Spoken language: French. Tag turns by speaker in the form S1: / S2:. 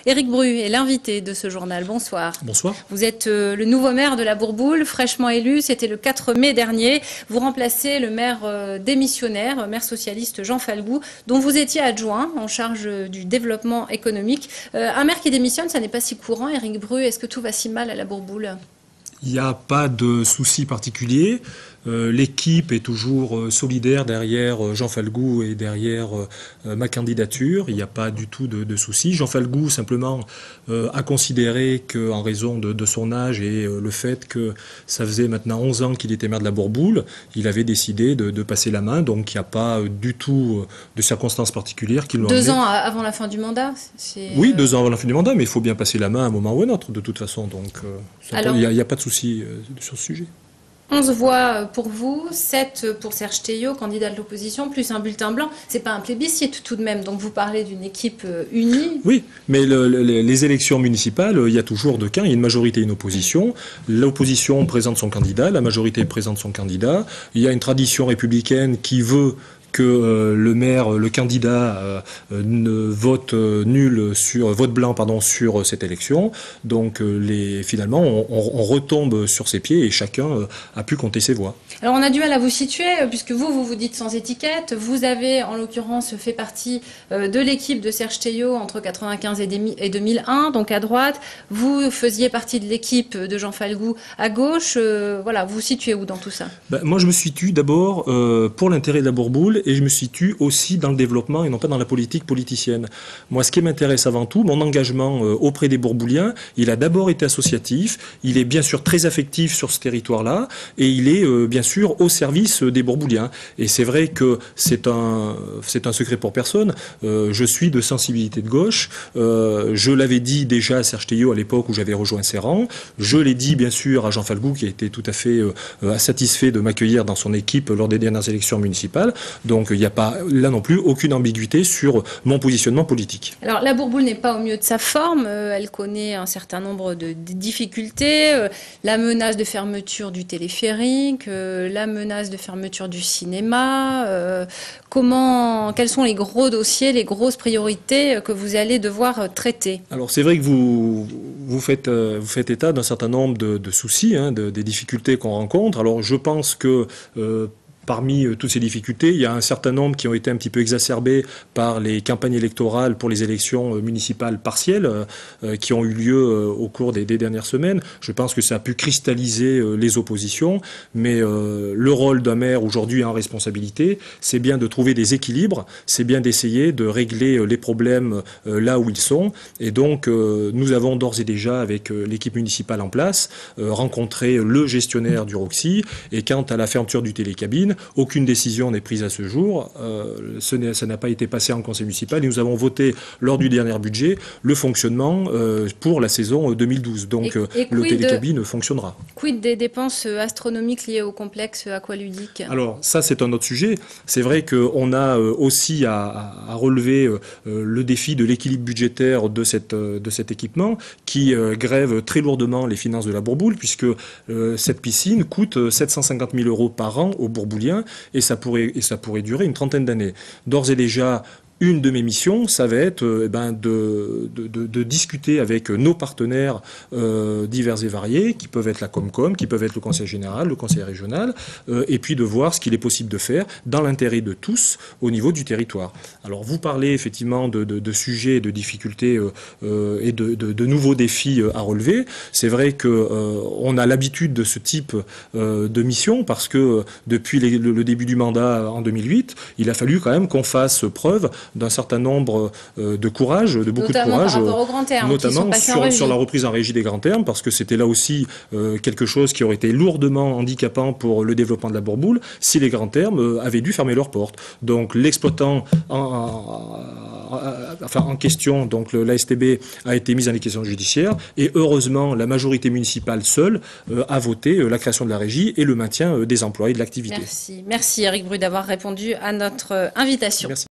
S1: Éric Bru est l'invité de ce journal. Bonsoir.
S2: Bonsoir.
S1: Vous êtes le nouveau maire de la Bourboule, fraîchement élu. C'était le 4 mai dernier. Vous remplacez le maire démissionnaire, maire socialiste Jean Falgoux, dont vous étiez adjoint en charge du développement économique. Un maire qui démissionne, ça n'est pas si courant. Éric Bru, est-ce que tout va si mal à la Bourboule?
S2: Il n'y a pas de souci particulier. L'équipe est toujours solidaire derrière Jean Falgoux et derrière ma candidature. Il n'y a pas du tout de souci. Jean Falgoux, simplement, a considéré qu'en raison de son âge et le fait que ça faisait maintenant 11 ans qu'il était maire de la Bourboule, il avait décidé de passer la main. Donc il n'y a pas du tout de circonstances particulières qui l'ont amené.
S1: 2 ans avant la fin du mandat?
S2: Oui, 2 ans avant la fin du mandat, mais il faut bien passer la main à un moment ou à un autre, de toute façon. Donc il n'y a pas de souci sur ce sujet.
S1: 11 voix pour vous, 7 pour Serge Théiot, candidat de l'opposition, plus un bulletin blanc. C'est pas un plébiscite tout de même, donc vous parlez d'une équipe unie.
S2: Oui, mais les élections municipales, il y a toujours 2 camps, il y a une majorité et une opposition. L'opposition présente son candidat, la majorité présente son candidat. Il y a une tradition républicaine qui veut que le maire, le candidat, vote blanc sur cette élection. Donc finalement, on retombe sur ses pieds et chacun a pu compter ses voix.
S1: Alors on a du mal à vous situer, puisque vous dites sans étiquette. Vous avez, en l'occurrence, fait partie de l'équipe de Serge Théiot entre 1995 et 2001, donc à droite. Vous faisiez partie de l'équipe de Jean Falgoux à gauche. Voilà, vous vous situez où dans tout ça?
S2: Moi, je me situe d'abord pour l'intérêt de la Bourboule, et je me situe aussi dans le développement et non pas dans la politique politicienne. Moi, ce qui m'intéresse avant tout, mon engagement auprès des Bourbouliens, il a d'abord été associatif, il est bien sûr très affectif sur ce territoire-là, et il est bien sûr au service des Bourbouliens. Et c'est vrai que c'est un secret pour personne. Je suis de sensibilité de gauche. Je l'avais dit déjà à Serge Théiot à l'époque où j'avais rejoint ses rangs. Je l'ai dit bien sûr à Jean Falgoux, qui a été tout à fait satisfait de m'accueillir dans son équipe lors des dernières élections municipales. Donc il n'y a pas, là non plus, aucune ambiguïté sur mon positionnement politique.
S1: Alors la Bourboule n'est pas au mieux de sa forme, elle connaît un certain nombre de difficultés, la menace de fermeture du téléphérique, la menace de fermeture du cinéma. Quels sont les gros dossiers, les grosses priorités que vous allez devoir traiter?
S2: Alors c'est vrai que vous faites état d'un certain nombre de soucis, des difficultés qu'on rencontre. Alors je pense que parmi toutes ces difficultés, il y a un certain nombre qui ont été un petit peu exacerbés par les campagnes électorales pour les élections municipales partielles qui ont eu lieu au cours des dernières semaines. Je pense que ça a pu cristalliser les oppositions, mais le rôle d'un maire aujourd'hui en responsabilité, c'est bien de trouver des équilibres, c'est bien d'essayer de régler les problèmes là où ils sont. Et donc, nous avons d'ores et déjà, avec l'équipe municipale en place, rencontré le gestionnaire du Roxy. Et quant à la fermeture du télécabine, aucune décision n'est prise à ce jour. Ça n'a pas été passé en conseil municipal et nous avons voté lors du dernier budget le fonctionnement pour la saison 2012. Donc le télécabine fonctionnera.
S1: Quid des dépenses astronomiques liées au complexe aqualudique?
S2: Alors ça, c'est un autre sujet. C'est vrai qu'on a aussi à relever le défi de l'équilibre budgétaire de cet équipement qui grève très lourdement les finances de la Bourboule, puisque cette piscine coûte 750 000 € par an aux Bourbouliens. Et ça pourrait durer une trentaine d'années. D'ores et déjà, une de mes missions, ça va être de discuter avec nos partenaires divers et variés, qui peuvent être la Comcom, qui peuvent être le Conseil général, le Conseil régional, et puis de voir ce qu'il est possible de faire dans l'intérêt de tous au niveau du territoire. Alors vous parlez effectivement de sujets, de difficultés et de nouveaux défis à relever. C'est vrai qu'on a l'habitude de ce type de mission parce que depuis le début du mandat en 2008, il a fallu quand même qu'on fasse preuve d'un certain nombre de courage, de beaucoup de courage,
S1: par rapport aux grands termes,
S2: notamment sur la reprise en régie des grands termes, parce que c'était là aussi quelque chose qui aurait été lourdement handicapant pour le développement de la Bourboule si les grands termes avaient dû fermer leurs portes. Donc l'exploitant en question, donc l'ASTB, a été mis en liquidation judiciaire et heureusement la majorité municipale seule a voté la création de la régie et le maintien des emplois et de l'activité.
S1: Merci Éric Bru d'avoir répondu à notre invitation.
S2: Merci.